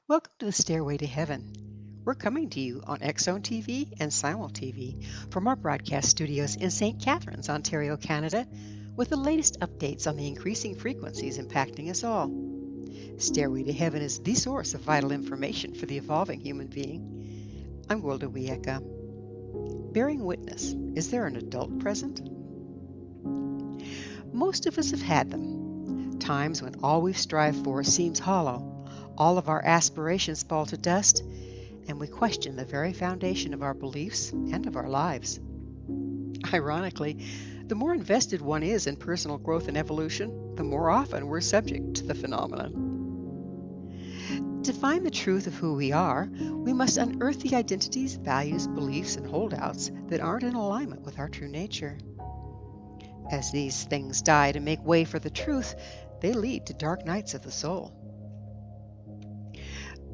Welcome to the Stairway to Heaven. We're coming to you on X-Zone TV and Simul TV from our broadcast studios in St. Catharines, Ontario, Canada, with the latest updates on the increasing frequencies impacting us all. Stairway to Heaven is the source of vital information for the evolving human being. I'm Gwilda Wieka. Bearing witness, is there an adult present? Most of us have had them. Times when all we've strived for seems hollow. All of our aspirations fall to dust, and we question the very foundation of our beliefs and of our lives. Ironically, the more invested one is in personal growth and evolution, the more often we're subject to the phenomenon. To find the truth of who we are, we must unearth the identities, values, beliefs, and holdouts that aren't in alignment with our true nature. As these things die to make way for the truth, they lead to dark nights of the soul.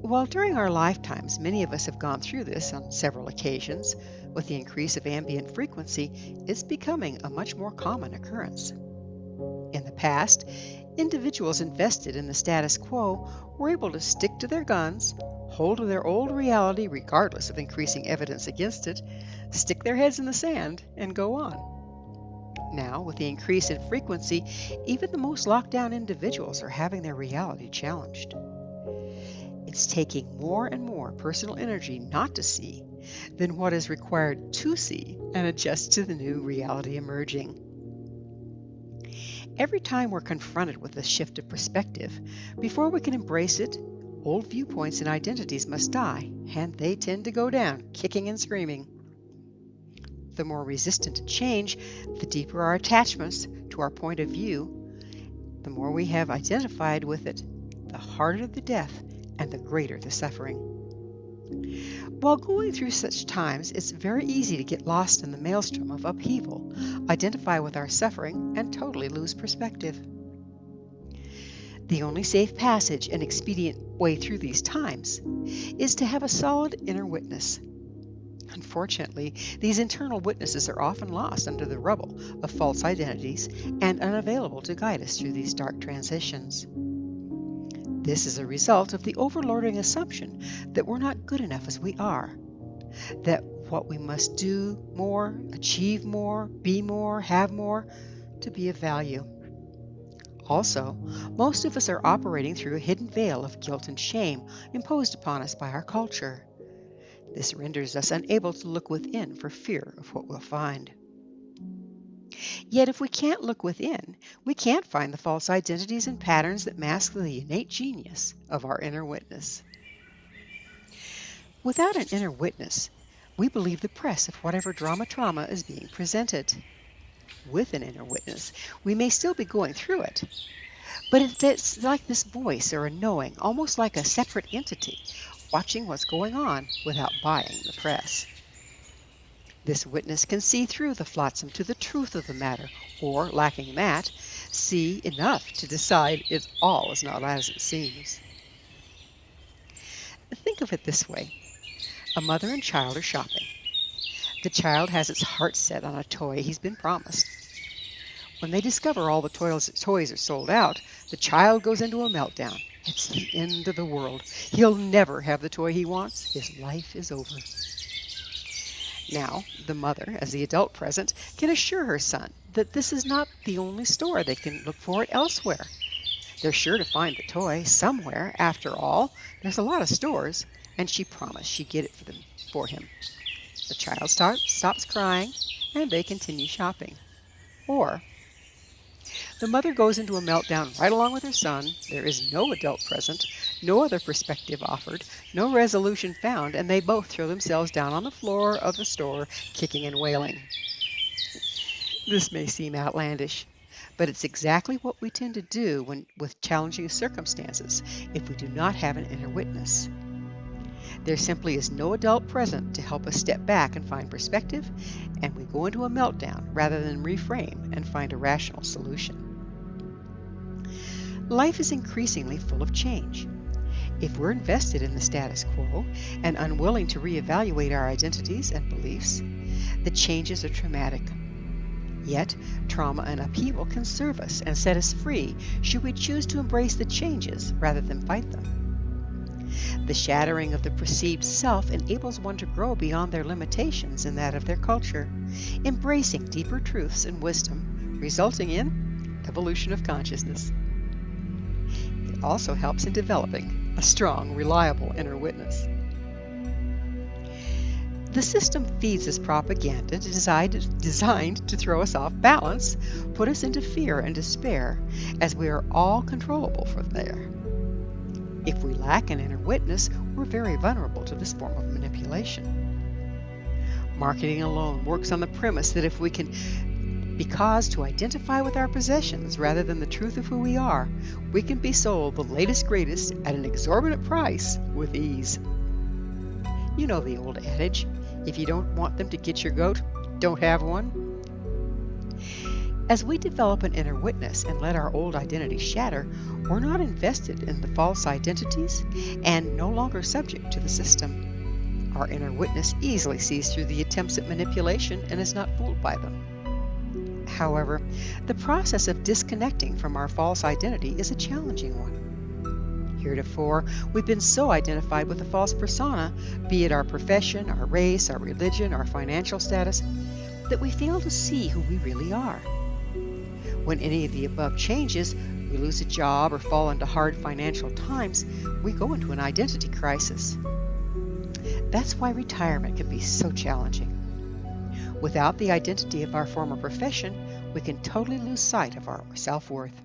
While during our lifetimes many of us have gone through this on several occasions, with the increase of ambient frequency, it's becoming a much more common occurrence. In the past, individuals invested in the status quo were able to stick to their guns, hold to their old reality regardless of increasing evidence against it, stick their heads in the sand, and go on. Now, with the increase in frequency, even the most locked down individuals are having their reality challenged. It's taking more and more personal energy not to see than what is required to see and adjust to the new reality emerging. Every time we're confronted with a shift of perspective, before we can embrace it, old viewpoints and identities must die, and they tend to go down, kicking and screaming. The more resistant to change, the deeper our attachments to our point of view, the more we have identified with it, the harder the death and the greater the suffering. While going through such times, it's very easy to get lost in the maelstrom of upheaval, identify with our suffering, and totally lose perspective. The only safe passage and expedient way through these times is to have a solid inner witness. Unfortunately, these internal witnesses are often lost under the rubble of false identities and unavailable to guide us through these dark transitions. This is a result of the overlording assumption that we're not good enough as we are, that what we must do more, achieve more, be more, have more, to be of value. Also, most of us are operating through a hidden veil of guilt and shame imposed upon us by our culture. This renders us unable to look within for fear of what we'll find. Yet if we can't look within, we can't find the false identities and patterns that mask the innate genius of our inner witness. Without an inner witness, we believe the press of whatever trauma is being presented. With an inner witness, we may still be going through it, but it's like this voice or a knowing, almost like a separate entity, watching what's going on without buying the press. This witness can see through the flotsam to the truth of the matter, or, lacking that, see enough to decide all is not as it seems. Think of it this way. A mother and child are shopping. The child has its heart set on a toy he's been promised. When they discover all the toys are sold out, the child goes into a meltdown. It's the end of the world. He'll never have the toy he wants. His life is over. Now, the mother, as the adult present, can assure her son that this is not the only store. They can look for it elsewhere. They're sure to find the toy somewhere. After all, there's a lot of stores, and she promised she'd get it for him. The child stops crying, and they continue shopping. Or, the mother goes into a meltdown right along with her son. There is no adult present, no other perspective offered, no resolution found, and they both throw themselves down on the floor of the store, kicking and wailing. This may seem outlandish, but it's exactly what we tend to do with challenging circumstances if we do not have an inner witness. There simply is no adult present to help us step back and find perspective, and we go into a meltdown rather than reframe and find a rational solution. Life is increasingly full of change. If we're invested in the status quo and unwilling to reevaluate our identities and beliefs, the changes are traumatic. Yet, trauma and upheaval can serve us and set us free should we choose to embrace the changes rather than fight them. The shattering of the perceived self enables one to grow beyond their limitations and that of their culture, embracing deeper truths and wisdom, resulting in evolution of consciousness. It also helps in developing a strong, reliable inner witness. The system feeds us propaganda designed to throw us off balance, put us into fear and despair, as we are all controllable from there. If we lack an inner witness, we're very vulnerable to this form of manipulation. Marketing alone works on the premise that if we can be caused to identify with our possessions rather than the truth of who we are, we can be sold the latest greatest at an exorbitant price with ease. You know the old adage, if you don't want them to get your goat, don't have one. As we develop an inner witness and let our old identity shatter, we're not invested in the false identities and no longer subject to the system. Our inner witness easily sees through the attempts at manipulation and is not fooled by them. However, the process of disconnecting from our false identity is a challenging one. Heretofore, we've been so identified with a false persona, be it our profession, our race, our religion, our financial status, that we fail to see who we really are. When any of the above changes, we lose a job or fall into hard financial times, we go into an identity crisis. That's why retirement can be so challenging. Without the identity of our former profession, we can totally lose sight of our self-worth.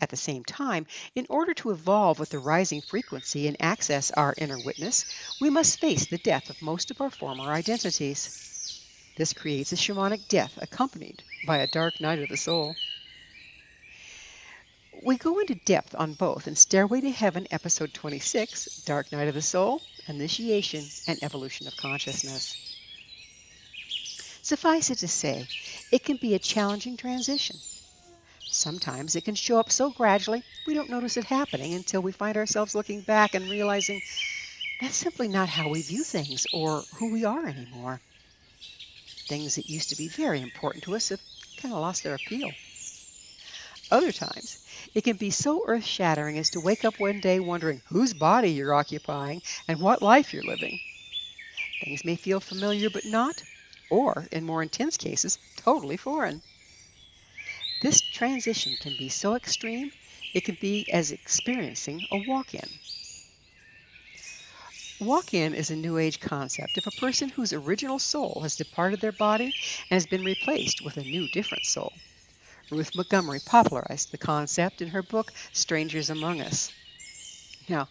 At the same time, in order to evolve with the rising frequency and access our inner witness, we must face the death of most of our former identities. This creates a shamanic death accompanied by a dark night of the soul. We go into depth on both in Stairway to Heaven, Episode 26, Dark Night of the Soul, Initiation and Evolution of Consciousness. Suffice it to say, it can be a challenging transition. Sometimes it can show up so gradually we don't notice it happening until we find ourselves looking back and realizing that's simply not how we view things or who we are anymore. Things that used to be very important to us have kind of lost their appeal. Other times, it can be so earth-shattering as to wake up one day wondering whose body you're occupying and what life you're living. Things may feel familiar but not, or, in more intense cases, totally foreign. This transition can be so extreme, it can be as experiencing a walk-in. Walk-in is a New Age concept of a person whose original soul has departed their body and has been replaced with a new, different soul. Ruth Montgomery popularized the concept in her book, Strangers Among Us. Now,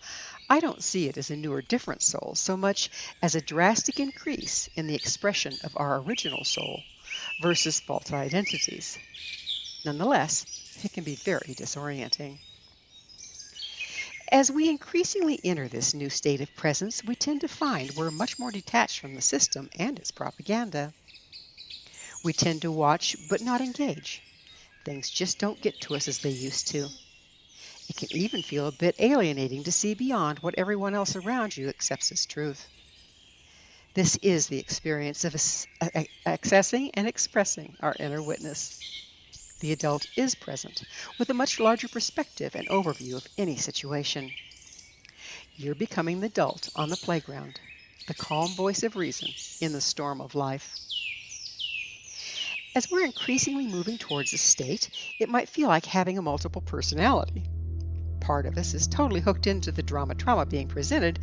I don't see it as a new or different soul so much as a drastic increase in the expression of our original soul versus false identities. Nonetheless, it can be very disorienting. As we increasingly enter this new state of presence, we tend to find we're much more detached from the system and its propaganda. We tend to watch but not engage. Things just don't get to us as they used to. It can even feel a bit alienating to see beyond what everyone else around you accepts as truth. This is the experience of accessing and expressing our inner witness. The adult is present with a much larger perspective and overview of any situation. You're becoming the adult on the playground, the calm voice of reason in the storm of life. As we're increasingly moving towards this state, it might feel like having a multiple personality. Part of us is totally hooked into the drama being presented,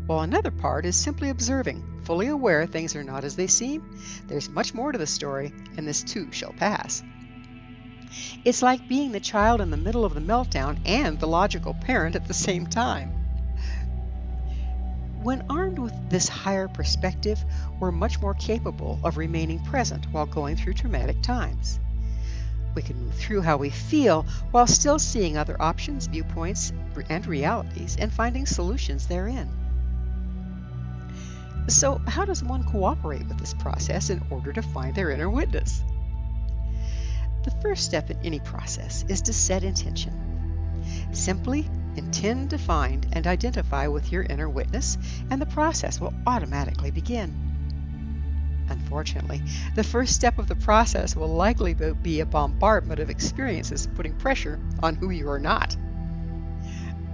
while another part is simply observing, fully aware things are not as they seem. There's much more to the story, and this too shall pass. It's like being the child in the middle of the meltdown and the logical parent at the same time. When armed with this higher perspective, we're much more capable of remaining present while going through traumatic times. We can move through how we feel while still seeing other options, viewpoints, and realities and finding solutions therein. So, how does one cooperate with this process in order to find their inner witness? The first step in any process is to set intention. Simply intend to find and identify with your inner witness, and the process will automatically begin. Unfortunately, the first step of the process will likely be a bombardment of experiences putting pressure on who you are not.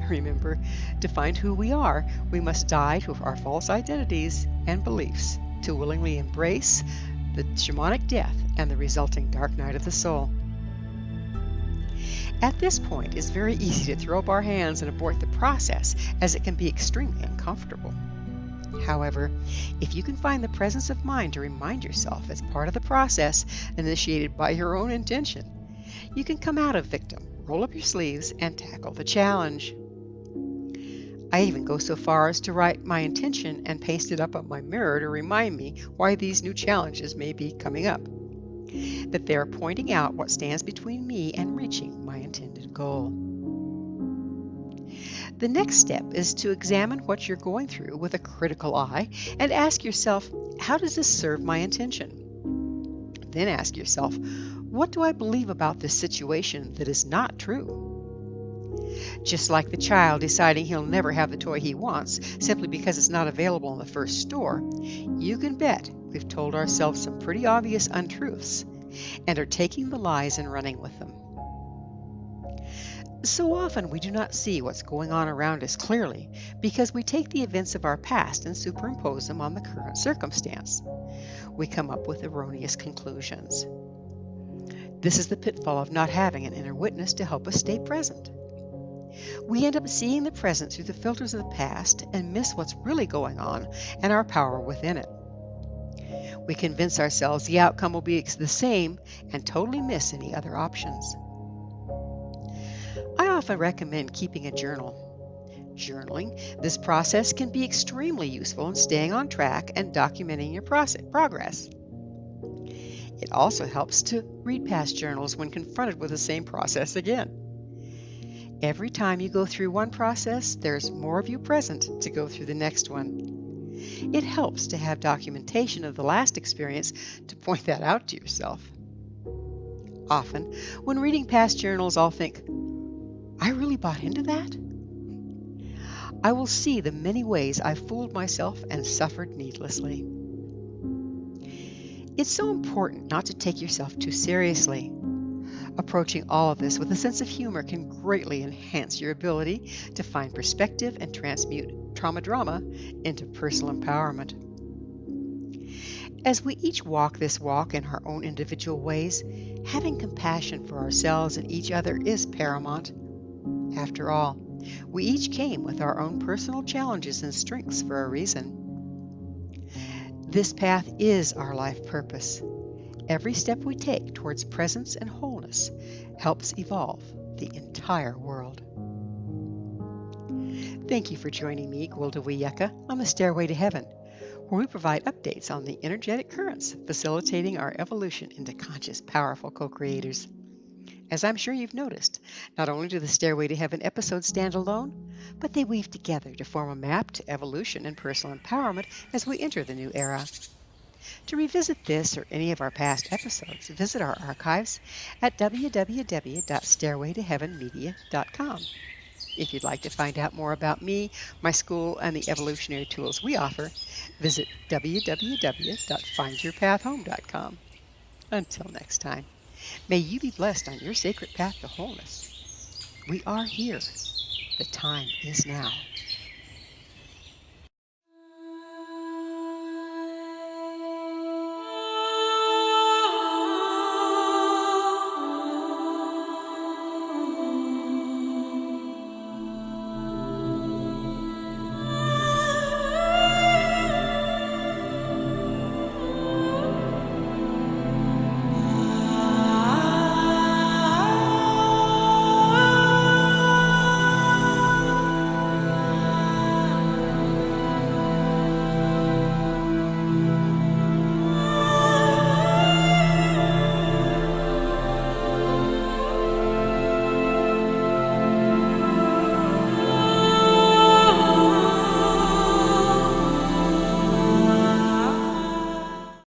Remember, to find who we are, we must die to our false identities and beliefs to willingly embrace the shamanic death and the resulting dark night of the soul. At this point, it's very easy to throw up our hands and abort the process, as it can be extremely uncomfortable. However, if you can find the presence of mind to remind yourself as part of the process initiated by your own intention, you can come out of victim, roll up your sleeves, and tackle the challenge. I even go so far as to write my intention and paste it up on my mirror to remind me why these new challenges may be coming up, that they are pointing out what stands between me and reaching my intended goal. The next step is to examine what you're going through with a critical eye and ask yourself, how does this serve my intention? Then ask yourself, what do I believe about this situation that is not true? Just like the child deciding he'll never have the toy he wants simply because it's not available in the first store, you can bet we've told ourselves some pretty obvious untruths and are taking the lies and running with them. So often we do not see what's going on around us clearly because we take the events of our past and superimpose them on the current circumstance. We come up with erroneous conclusions. This is the pitfall of not having an inner witness to help us stay present. We end up seeing the present through the filters of the past and miss what's really going on and our power within it. We convince ourselves the outcome will be the same and totally miss any other options. I often recommend keeping a journal. Journaling, this process can be extremely useful in staying on track and documenting your progress. It also helps to read past journals when confronted with the same process again. Every time you go through one process, there's more of you present to go through the next one. It helps to have documentation of the last experience to point that out to yourself. Often, when reading past journals, I'll think, I really bought into that? I will see the many ways I fooled myself and suffered needlessly. It's so important not to take yourself too seriously. Approaching all of this with a sense of humor can greatly enhance your ability to find perspective and transmute trauma drama into personal empowerment. As we each walk this walk in our own individual ways, having compassion for ourselves and each other is paramount. After all, we each came with our own personal challenges and strengths for a reason. This path is our life purpose. Every step we take towards presence and wholeness helps evolve the entire world. Thank you for joining me, Gwilda Wiyaka, on the Stairway to Heaven, where we provide updates on the energetic currents facilitating our evolution into conscious, powerful co-creators. As I'm sure you've noticed, not only do the Stairway to Heaven episodes stand alone, but they weave together to form a map to evolution and personal empowerment as we enter the new era. To revisit this or any of our past episodes, visit our archives at www.stairwaytoheavenmedia.com. If you'd like to find out more about me, my school, and the evolutionary tools we offer, visit www.findyourpathhome.com. Until next time, may you be blessed on your sacred path to wholeness. We are here. The time is now.